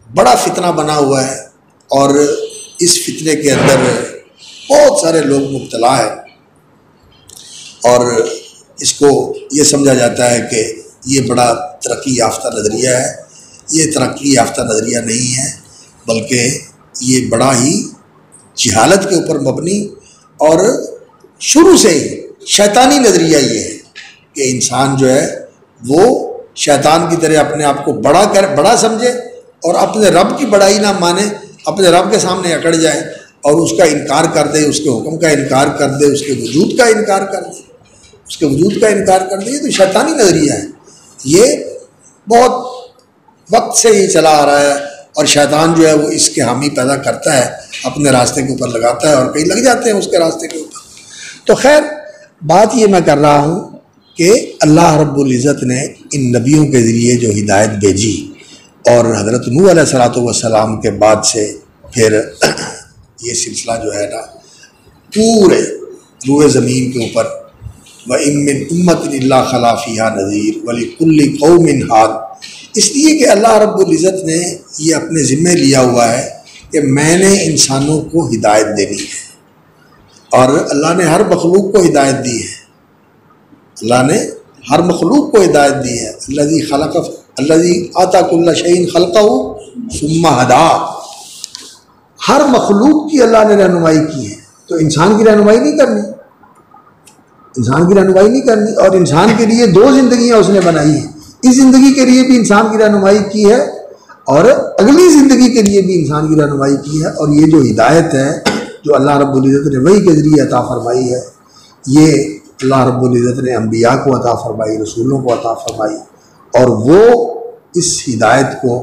بڑا فتنہ بنا ہوا ہے، اور اس فتنے کے اندر بہت سارے لوگ مبتلا ہیں، اور اس کو یہ سمجھا جاتا ہے کہ یہ بڑا ترقی یافتہ نظریہ ہے. یہ ترقی یافتہ نظریہ نہیں ہے، بلکہ یہ بڑا ہی جہالت کے اوپر مبنی اور شروع سے ہی شیطانی نظریہ یہ ہے کہ انسان جو ہے وہ شیطان کی طرح اپنے آپ کو بڑا سمجھے اور اپنے رب کی بڑائی نہ مانے، اپنے رب کے سامنے اکڑ جائے اور اس کا انکار کر دے، اس کے حکم کا انکار کر دے، اس کے وجود کا انکار کر دے، اس کے وجود کا انکار کر دے. یہ تو شیطانی نظریہ ہے. یہ بہت وقت سے ہی چلا آ رہا ہے، اور شیطان جو ہے وہ اس کے حامی پیدا کرتا ہے، اپنے راستے کے اوپر لگاتا ہے، اور کئی لگ جاتے ہیں اس کے راستے کے اوپر. تو خیر بات یہ میں کر رہا ہوں کہ اللہ رب العزت نے ان نبیوں کے ذریعے جو ہدایت بھیجی، اور حضرت نوح علیہ الصلوۃ والسلام کے بعد سے پھر یہ سلسلہ جو ہے نا پورے روئے زمین کے اوپر وَإِن مِّنْ أُمَّةٍ إِلَّا خَلَا فِيهَا نَذِيرٌ وَلِكُلِّ قَوْمٍ هَادٍ. اس لیے کہ اللہ رب العزت نے یہ اپنے ذمے لیا ہوا ہے کہ میں نے انسانوں کو ہدایت دینی ہے، اور اللہ نے ہر مخلوق کو ہدایت دی ہے. اللہ نے ہر مخلوق کو ہدایت دی ہے. الذی آتا کل شیء خلقہ ثم ہدی. ہر مخلوق کی اللہ نے رہنمائی کی ہے. تو انسان کی رہنمائی نہیں کرنی، انسان کی رہنمائی نہیں کرنی. اور انسان کے لیے دو زندگیاں اس نے بنائی ہیں. اس زندگی کے لیے بھی انسان کی رہنمائی کی ہے، اور اگلی زندگی کے لیے بھی انسان کی رہنمائی کی ہے. اور یہ جو ہدایت ہے جو اللہ رب العزت نے وحی کے ذریعے عطا فرمائی ہے، یہ اللہ رب العزت نے انبیاء کو عطا فرمائی، رسولوں کو عطا فرمائی، اور وہ اس ہدایت کو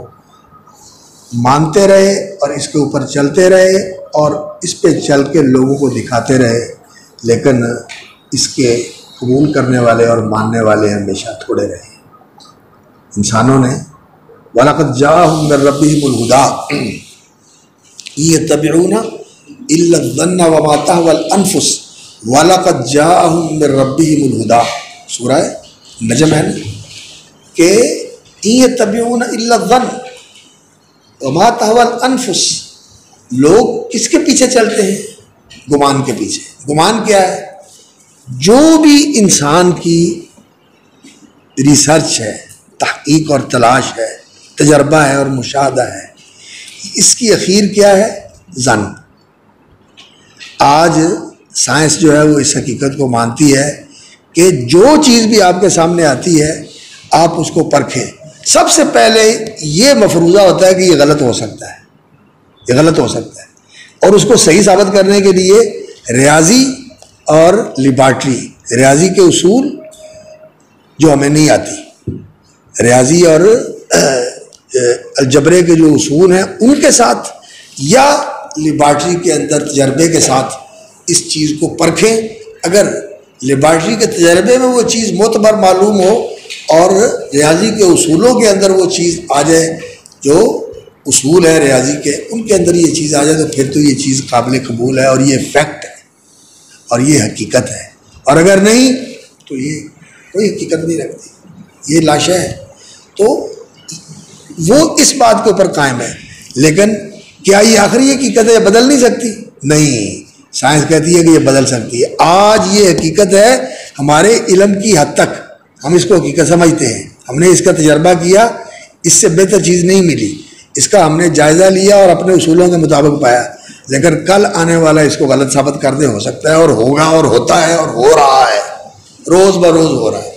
مانتے رہے اور اس کے اوپر چلتے رہے اور اس پہ چل کے لوگوں کو دکھاتے رہے. لیکن اس کے قبول کرنے والے اور ماننے والے ہمیشہ تھوڑے رہے. انسانوں نے وَلَقَدْ جَاءَهُم مِّن رَّبِّهِمُ الْهُدَىٰ إِن يَتَّبِعُونَ إِلَّا الظَّنَّ وَمَا تَهْوَى الْأَنفُسُ وَلَقَدْ جَاءَهُم مِّن رَّبِّهِمُ الْهُدَىٰ. سورہ نجم ہے کہ إِن يَتَّبِعُونَ إِلَّا الظَّنَّ وَمَا تَهْوَى الْأَنفُسُ. لوگ کس کے پیچھے چلتے ہیں؟ گمان کے پیچھے. گمان کیا ہے؟ جو بھی انسان کی ریسرچ ہے، تحقیق اور تلاش ہے، تجربہ ہے اور مشاہدہ ہے، اس کی اخیر کیا ہے؟ ظن. آج سائنس جو ہے وہ اس حقیقت کو مانتی ہے کہ جو چیز بھی آپ کے سامنے آتی ہے آپ اس کو پرکھیں. سب سے پہلے یہ مفروضہ ہوتا ہے کہ یہ غلط ہو سکتا ہے، یہ غلط ہو سکتا ہے، اور اس کو صحیح ثابت کرنے کے لیے ریاضی اور لیبارٹری، ریاضی کے اصول جو ہمیں نہیں آتی، ریاضی اور الجبرے کے جو اصول ہیں ان کے ساتھ، یا لیبارٹری کے اندر تجربے کے ساتھ اس چیز کو پرکھیں. اگر لیبارٹری کے تجربے میں وہ چیز معتبر معلوم ہو اور ریاضی کے اصولوں کے اندر وہ چیز آ جائے، جو اصول ہے ریاضی کے ان کے اندر یہ چیز آ جائے، تو پھر تو یہ چیز قابل قبول ہے اور یہ فیکٹ ہے اور یہ حقیقت ہے. اور اگر نہیں تو یہ کوئی حقیقت نہیں رکھتی، یہ لاشیں ہے. تو وہ اس بات کے اوپر قائم ہے. لیکن کیا یہ آخری حقیقت ہے، بدل نہیں سکتی؟ نہیں، سائنس کہتی ہے کہ یہ بدل سکتی ہے. آج یہ حقیقت ہے ہمارے علم کی حد تک، ہم اس کو حقیقت سمجھتے ہیں. ہم نے اس کا تجربہ کیا، اس سے بہتر چیز نہیں ملی، اس کا ہم نے جائزہ لیا اور اپنے اصولوں کے مطابق پایا. لیکن کل آنے والا اس کو غلط ثابت کر دے، ہو سکتا ہے، اور ہوگا اور ہوتا ہے اور ہو رہا ہے، روز بروز ہو رہا ہے.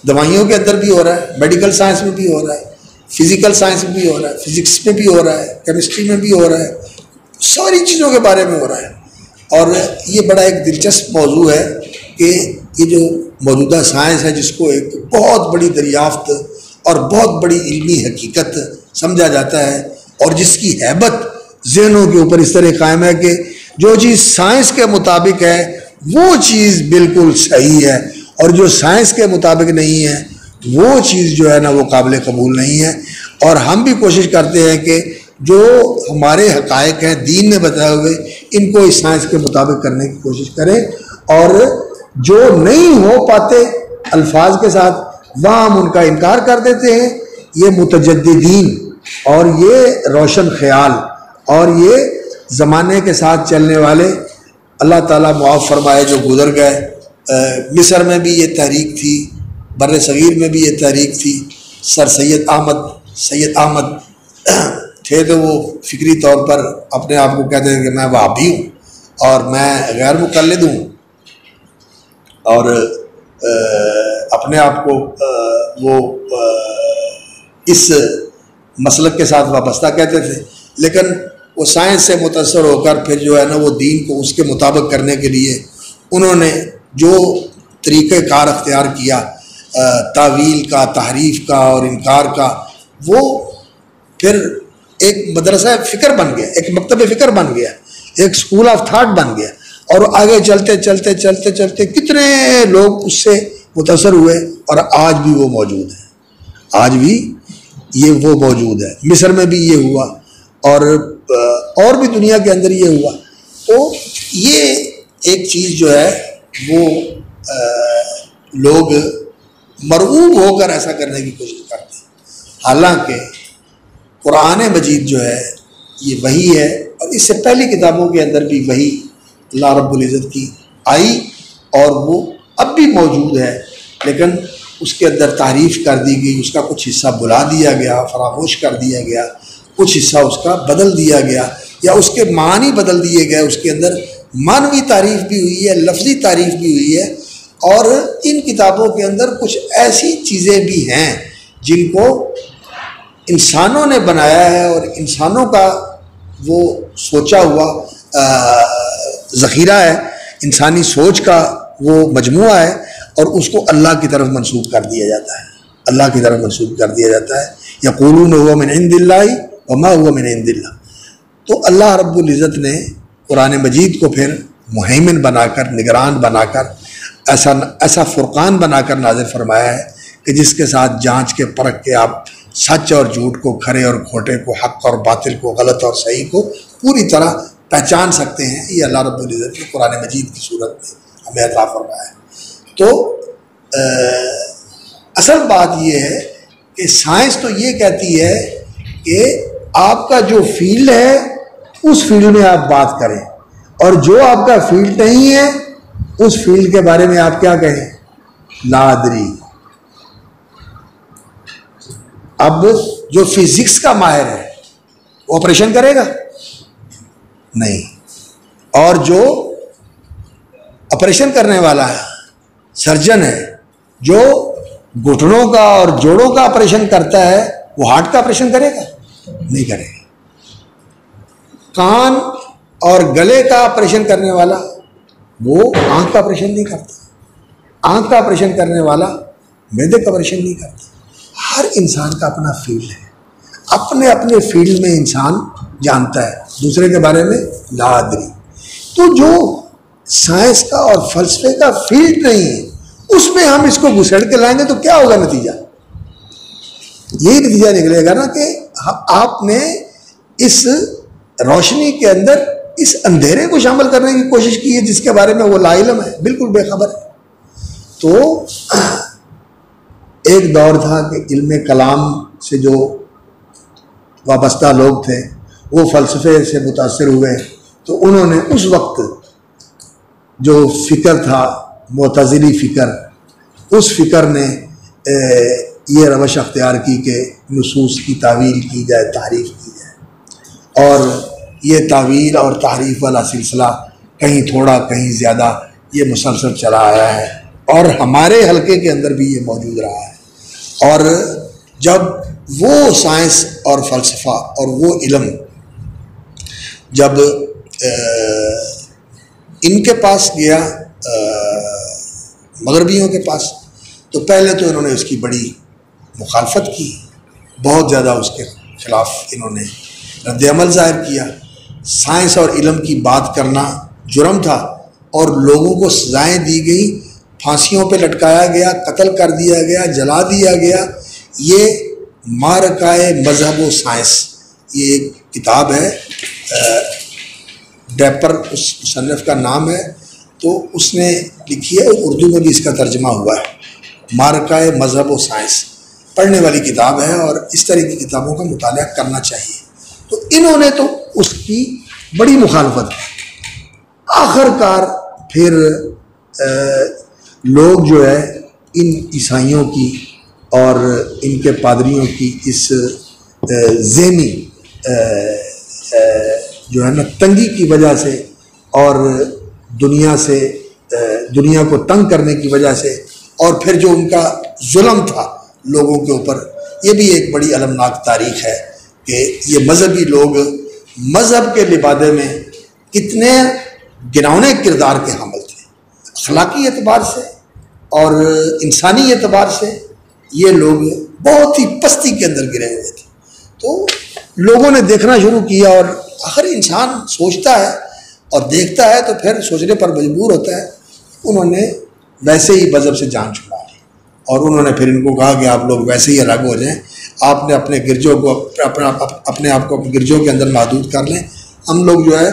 دوائیوں کے اندر بھی ہو رہا ہے، میڈیکل سائنس میں بھی ہو رہا ہے، فزیکل سائنس میں بھی ہو رہا ہے، فزکس میں بھی ہو رہا ہے، کیمسٹری میں بھی ہو رہا ہے، ساری چیزوں کے بارے میں ہو رہا ہے۔ اور یہ بڑا ایک دلچسپ موضوع ہے کہ یہ جو موجودہ سائنس ہے، جس کو ایک بہت بڑی دریافت اور بہت بڑی علمی حقیقت سمجھا جاتا ہے، اور جس کی ہیبت ذہنوں کے اوپر اس طرح قائم ہے کہ جو چیز سائنس کے مطابق ہے وہ چیز بالکل صحیح ہے، اور جو سائنس کے مطابق نہیں ہے وہ چیز جو ہے نا وہ قابل قبول نہیں ہے۔ اور ہم بھی کوشش کرتے ہیں کہ جو ہمارے حقائق ہیں دین نے بتائے ہوئے، ان کو اس سائنس کے مطابق کرنے کی کوشش کریں، اور جو نہیں ہو پاتے الفاظ کے ساتھ وہاں ہم ان کا انکار کر دیتے ہیں۔ یہ متجددین اور یہ روشن خیال اور یہ زمانے کے ساتھ چلنے والے، اللہ تعالیٰ معاف فرمائے جو گزر گئے، مصر میں بھی یہ تحریک تھی، بر صغیر میں بھی یہ تحریک تھی۔ سر سید احمد تھے تو وہ فکری طور پر اپنے آپ کو کہتے ہیں کہ میں وہابی ہوں اور میں غیر مقلد ہوں، اور اپنے آپ کو وہ اس مسلک کے ساتھ وابستہ کہتے تھے، لیکن وہ سائنس سے متاثر ہو کر پھر جو ہے نا وہ دین کو اس کے مطابق کرنے کے لیے انہوں نے جو طریقہ کار اختیار کیا، تاویل کا، تحریف کا اور انکار کا، وہ پھر ایک مدرسہ فکر بن گیا، ایک مکتب فکر بن گیا، ایک سکول آف تھاٹ بن گیا، اور آگے چلتے چلتے چلتے چلتے کتنے لوگ اس سے متاثر ہوئے، اور آج بھی وہ موجود ہے، آج بھی یہ وہ موجود ہے۔ مصر میں بھی یہ ہوا، اور بھی دنیا کے اندر یہ ہوا۔ تو یہ ایک چیز جو ہے وہ لوگ مرعوب ہو کر ایسا کرنے کی کوشش کرتے ہیں، حالانکہ قرآن مجید جو ہے یہ وحی ہے، اور اس سے پہلی کتابوں کے اندر بھی وحی اللہ رب العزت کی آئی، اور وہ اب بھی موجود ہے، لیکن اس کے اندر تعریف کر دی گئی، اس کا کچھ حصہ بلا دیا گیا، فراموش کر دیا گیا، کچھ حصہ اس کا بدل دیا گیا، یا اس کے معنی بدل دیے گئے، اس کے اندر معنوی تعریف بھی ہوئی ہے، لفظی تعریف بھی ہوئی ہے۔ اور ان کتابوں کے اندر کچھ ایسی چیزیں بھی ہیں جن کو انسانوں نے بنایا ہے، اور انسانوں کا وہ سوچا ہوا ذخیرہ ہے، انسانی سوچ کا وہ مجموعہ ہے، اور اس کو اللہ کی طرف منسوب کر دیا جاتا ہے، اللہ کی طرف منسوب کر دیا جاتا ہے۔ یقولون هو من عند اللہ وما هو من عند اللہ۔ تو اللہ رب العزت نے قرآن مجید کو پھر مہیمن بنا کر، نگران بنا کر، ایسا فرقان بنا کر نازل فرمایا ہے کہ جس کے ساتھ جانچ کے پرکھ کے آپ سچ اور جھوٹ کو، کھرے اور کھوٹے کو، حق اور باطل کو، غلط اور صحیح کو پوری طرح پہچان سکتے ہیں۔ یہ اللہ رب العزت نے قرآن مجید کی صورت میں ہمیں عطا فرمایا ہے۔ تو اصل بات یہ ہے کہ سائنس تو یہ کہتی ہے کہ آپ کا جو فیلڈ ہے اس فیلڈ میں آپ بات کریں، اور جو آپ کا فیلڈ نہیں ہے اس فیلڈ کے بارے میں آپ کیا کہیں؟ لا ادری۔ اب جو فزکس کا ماہر ہے وہ آپریشن کرے گا؟ نہیں۔ اور جو آپریشن کرنے والا ہے، سرجن ہے، جو گھٹنوں کا اور جوڑوں کا آپریشن کرتا ہے، وہ ہارٹ کا آپریشن کرے گا؟ نہیں کرے گا۔ کان اور گلے کا آپریشن کرنے والا وہ آنکھ کا آپریشن نہیں کرتا، آنکھ کا آپریشن کرنے والا معدے کا آپریشن نہیں کرتا۔ ہر انسان کا اپنا فیلڈ ہے، اپنے اپنے فیلڈ میں انسان جانتا ہے، دوسرے کے بارے میں لا ادری۔ تو جو سائنس کا اور فلسفے کا فیلڈ نہیں ہے اس میں ہم اس کو گھسیڑ کے لائیں گے تو کیا ہوگا نتیجہ؟ یہی نتیجہ نکلے گا نا کہ آپ نے اس روشنی کے اندر اس اندھیرے کو شامل کرنے کی کوشش کی ہے جس کے بارے میں وہ لا علم ہے، بالکل بے خبر ہے۔ تو ایک دور تھا کہ علم کلام سے جو وابستہ لوگ تھے وہ فلسفے سے متاثر ہوئے، تو انہوں نے اس وقت جو فکر تھا معتزلی فکر، اس فکر نے یہ روش اختیار کی کہ نصوص کی تعویل کی جائے، تحریف کی جائے، اور یہ تعویل اور تحریف والا سلسلہ کہیں تھوڑا کہیں زیادہ یہ مسلسل چلا آیا ہے، اور ہمارے حلقے کے اندر بھی یہ موجود رہا ہے۔ اور جب وہ سائنس اور فلسفہ اور وہ علم جب ان کے پاس گیا مغربیوں کے پاس، تو پہلے تو انہوں نے اس کی بڑی مخالفت کی، بہت زیادہ اس کے خلاف انہوں نے رد عمل ظاہر کیا۔ سائنس اور علم کی بات کرنا جرم تھا اور لوگوں کو سزائیں دی گئیں، پھانسیوں پہ لٹکایا گیا، قتل کر دیا گیا، جلا دیا گیا۔ یہ معرکۂ مذہب و سائنس، یہ ایک کتاب ہے، ڈیپر اس مصنف کا نام ہے، تو اس نے لکھی ہے، اردو میں بھی اس کا ترجمہ ہوا ہے، معرکۂ مذہب و سائنس، پڑھنے والی کتاب ہے اور اس طرح کی کتابوں کا مطالعہ کرنا چاہیے۔ تو انہوں نے تو اس کی بڑی مخالفت کی۔ آخر کار پھر لوگ جو ہے ان عیسائیوں کی اور ان کے پادریوں کی اس ذہنی جو ہے نا تنگی کی وجہ سے اور دنیا کو تنگ کرنے کی وجہ سے، اور پھر جو ان کا ظلم تھا لوگوں کے اوپر، یہ بھی ایک بڑی المناک تاریخ ہے کہ یہ مذہبی لوگ مذہب کے لبادے میں کتنے گناؤنے کردار کے حامل تھے۔ اخلاقی اعتبار سے اور انسانی اعتبار سے یہ لوگ بہت ہی پستی کے اندر گرے ہوئے تھے۔ تو لوگوں نے دیکھنا شروع کیا، اور آخر انسان سوچتا ہے اور دیکھتا ہے تو پھر سوچنے پر مجبور ہوتا ہے۔ انہوں نے ویسے ہی مذہب سے جان چھڑا لی، اور انہوں نے پھر ان کو کہا کہ آپ لوگ ویسے ہی الگ ہو جائیں، آپ نے اپنے گرجوں کو اپنے آپ کو گرجوں کے اندر محدود کر لیں، ہم لوگ جو ہے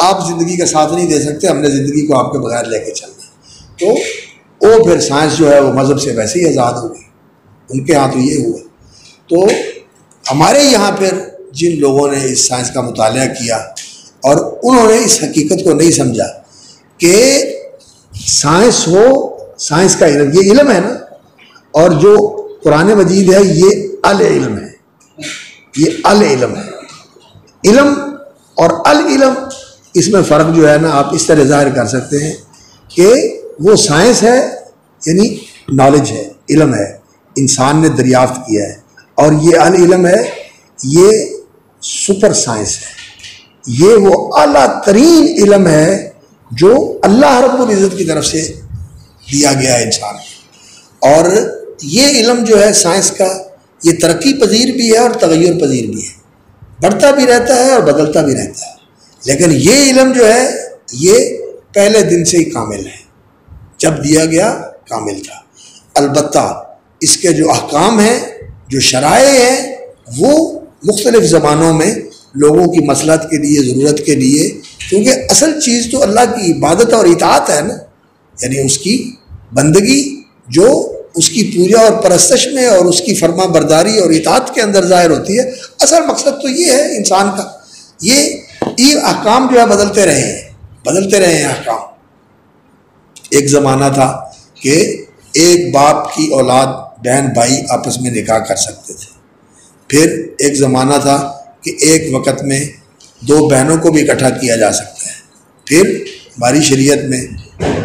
آپ زندگی کا ساتھ نہیں دے سکتے، ہم نے زندگی کو آپ کے بغیر لے کے چلنا ہے۔ تو وہ پھر سائنس جو ہے وہ مذہب سے ویسے ہی آزاد ہو گئی، ان کے ہاں تو یہ ہوا۔ تو ہمارے یہاں پھر جن لوگوں نے اس سائنس کا مطالعہ کیا اور انہوں نے اس حقیقت کو نہیں سمجھا کہ سائنس سائنس کا علم، یہ علم ہے نا، اور جو قرآن مجید ہے یہ العلم ہے، یہ العلم ہے۔ علم اور العلم، اس میں فرق جو ہے نا آپ اس طرح ظاہر کر سکتے ہیں کہ وہ سائنس ہے یعنی نالج ہے، علم ہے، انسان نے دریافت کیا ہے، اور یہ العلم ہے، یہ سپر سائنس ہے، یہ وہ اعلیٰ ترین علم ہے جو اللہ رب العزت کی طرف سے دیا گیا ہے انسان کو۔ اور یہ علم جو ہے سائنس کا، یہ ترقی پذیر بھی ہے اور تغیر پذیر بھی ہے، بڑھتا بھی رہتا ہے اور بدلتا بھی رہتا ہے، لیکن یہ علم جو ہے یہ پہلے دن سے ہی کامل ہے، جب دیا گیا کامل تھا۔ البتہ اس کے جو احکام ہیں، جو شرائع ہیں، وہ مختلف زمانوں میں لوگوں کی مصلحت کے لیے، ضرورت کے لیے، کیونکہ اصل چیز تو اللہ کی عبادت اور اطاعت ہے نا، یعنی اس کی بندگی جو اس کی پوجا اور پرستش میں اور اس کی فرما برداری اور اطاعت کے اندر ظاہر ہوتی ہے۔ اصل مقصد تو یہ ہے انسان کا، یہ احکام جو ہے بدلتے رہے ہیں احکام۔ ایک زمانہ تھا کہ ایک باپ کی اولاد بہن بھائی آپس میں نکاح کر سکتے تھے، پھر ایک زمانہ تھا کہ ایک وقت میں دو بہنوں کو بھی اکٹھا کیا جا سکتا ہے، پھر ہماری شریعت میں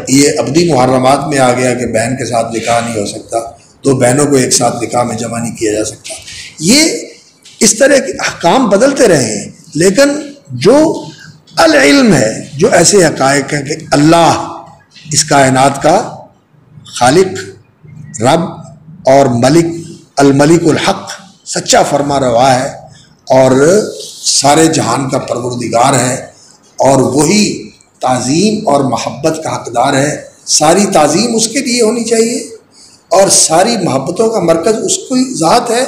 یہ ابدی محرمات میں آ گیا کہ بہن کے ساتھ نکاح نہیں ہو سکتا، دو بہنوں کو ایک ساتھ نکاح میں جمع نہیں کیا جا سکتا۔ یہ اس طرح کے احکام بدلتے رہے ہیں، لیکن جو العلم ہے، جو ایسے حقائق ہیں کہ اللہ اس کائنات کا خالق، رب اور ملک، الملک الحق، سچا فرما روا ہے اور سارے جہان کا پروردگار ہے، اور وہی تعظیم اور محبت کا حقدار ہے۔ ساری تعظیم اس کے لیے ہونی چاہیے اور ساری محبتوں کا مرکز اس کی ذات ہے،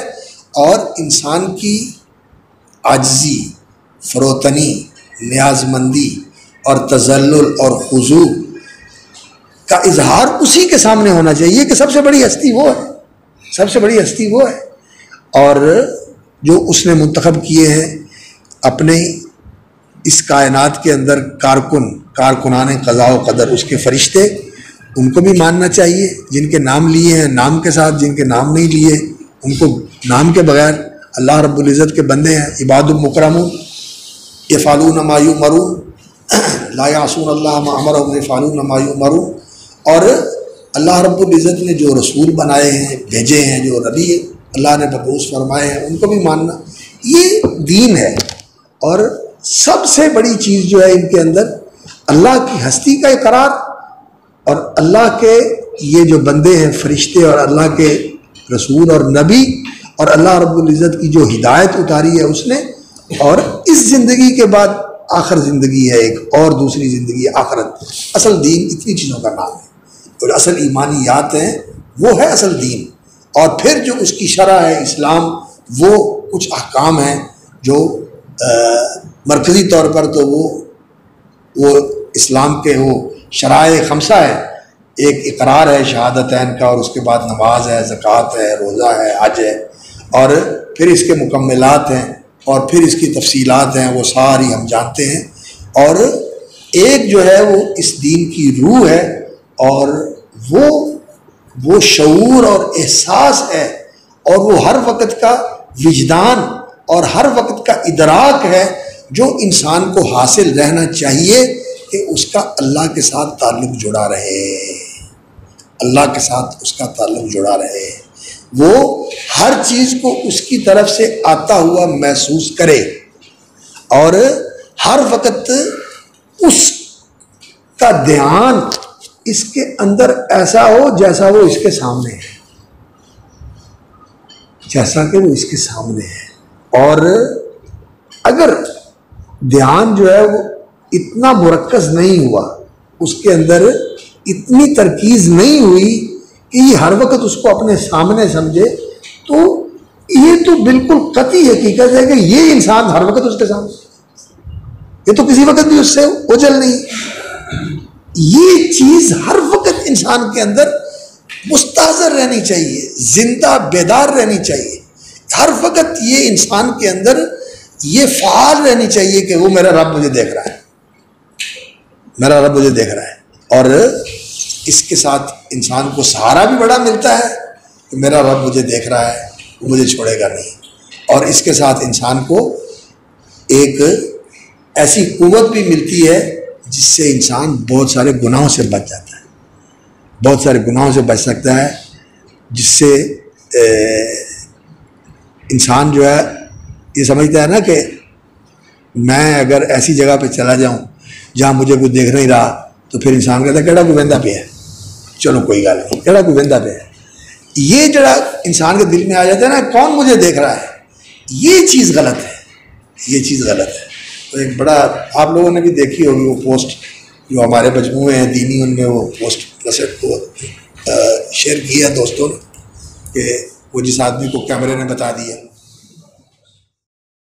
اور انسان کی عاجزی، فروتنی، نیاز مندی اور تذلل اور خضوع کا اظہار اسی کے سامنے ہونا چاہیے کہ سب سے بڑی ہستی وہ ہے، سب سے بڑی ہستی وہ ہے، اور جو اس نے منتخب کیے ہیں اپنے اس کائنات کے اندر کارکنان قضاء و قدر، اس کے فرشتے، ان کو بھی ماننا چاہیے، جن کے نام لیے ہیں نام کے ساتھ، جن کے نام نہیں لیے ان کو نام کے بغیر۔ اللہ رب العزت کے بندے ہیں، عباد مکرمون، یفعلون ما یؤمرون لا یعصون اللہ ما امرهم یفعلون ما یؤمرون۔ اور اللہ رب العزت نے جو رسول بنائے ہیں، بھیجے ہیں، جو نبی اللہ نے مبعوث فرمائے ہیں، ان کو بھی ماننا، یہ دین ہے۔ اور سب سے بڑی چیز جو ہے ان کے اندر اللہ کی ہستی کا اقرار، اور اللہ کے یہ جو بندے ہیں فرشتے اور اللہ کے رسول اور نبی اور اللہ رب العزت کی جو ہدایت اتاری ہے اس نے، اور اس زندگی کے بعد آخر زندگی ہے ایک اور دوسری زندگی ہے آخرت۔ اصل دین اتنی چیزوں کا نام ہے، اور اصل ایمانیات ہیں وہ ہے اصل دین، اور پھر جو اس کی شرع ہے اسلام، وہ کچھ احکام ہیں جو مرکزی طور پر تو وہ اسلام کے وہ شرائع خمسہ ہے، ایک اقرار ہے شہادتین کا، اور اس کے بعد نماز ہے، زکوٰۃ ہے، روزہ ہے، حج ہے، اور پھر اس کے مکملات ہیں، اور پھر اس کی تفصیلات ہیں، وہ ساری ہم جانتے ہیں۔ اور ایک جو ہے وہ اس دین کی روح ہے، اور وہ شعور اور احساس ہے، اور وہ ہر وقت کا وجدان اور ہر وقت کا ادراک ہے جو انسان کو حاصل رہنا چاہیے کہ اس کا اللہ کے ساتھ تعلق جڑا رہے، اللہ کے ساتھ اس کا تعلق جڑا رہے، وہ ہر چیز کو اس کی طرف سے آتا ہوا محسوس کرے، اور ہر وقت اس کا دھیان اس کے اندر ایسا ہو جیسا وہ اس کے سامنے ہے، جیسا کہ وہ اس کے سامنے ہے۔ اور اگر دھیان جو ہے وہ اتنا مرکز نہیں ہوا، اس کے اندر اتنی ترکیز نہیں ہوئی کہ یہ ہر وقت اس کو اپنے سامنے سمجھے، تو یہ تو بالکل قطعی حقیقت ہے کہ یہ انسان ہر وقت اس کے سامنے، یہ تو کسی وقت بھی اس سے اوجھل نہیں۔ یہ چیز ہر وقت انسان کے اندر مستحضر رہنی چاہیے، زندہ بیدار رہنی چاہیے، ہر وقت یہ انسان کے اندر یہ فعال رہنی چاہیے کہ وہ میرا رب مجھے دیکھ رہا ہے، میرا رب مجھے دیکھ رہا ہے۔ اور اس کے ساتھ انسان کو سہارا بھی بڑا ملتا ہے کہ میرا رب مجھے دیکھ رہا ہے، وہ مجھے چھوڑے گا نہیں، اور اس کے ساتھ انسان کو ایک ایسی قوت بھی ملتی ہے جس سے انسان بہت سارے گناہوں سے بچ جاتا ہے، بہت سارے گناہوں سے بچ سکتا ہے، جس سے انسان جو ہے یہ سمجھتا ہے نا کہ میں اگر ایسی جگہ پہ چلا جاؤں جہاں مجھے کوئی دیکھ نہیں رہا، تو پھر انسان کہتا ہے کہڑا کوئی بندہ پہ ہے، چلو کوئی گل نہیں، کہڑا کوئی بندہ پہ ہے۔ یہ جڑا انسان کے دل میں آ جاتا ہے نا کون مجھے دیکھ رہا ہے، یہ چیز غلط ہے، یہ چیز غلط ہے۔ تو ایک بڑا آپ لوگوں نے بھی دیکھی ہوگی وہ پوسٹ جو ہمارے مجموعے ہیں دینی، ان میں وہ پوسٹ کیسٹ کو شیئر کیا دوستوں نے کہ وہ جس آدمی کو کیمرے نے بتا دیا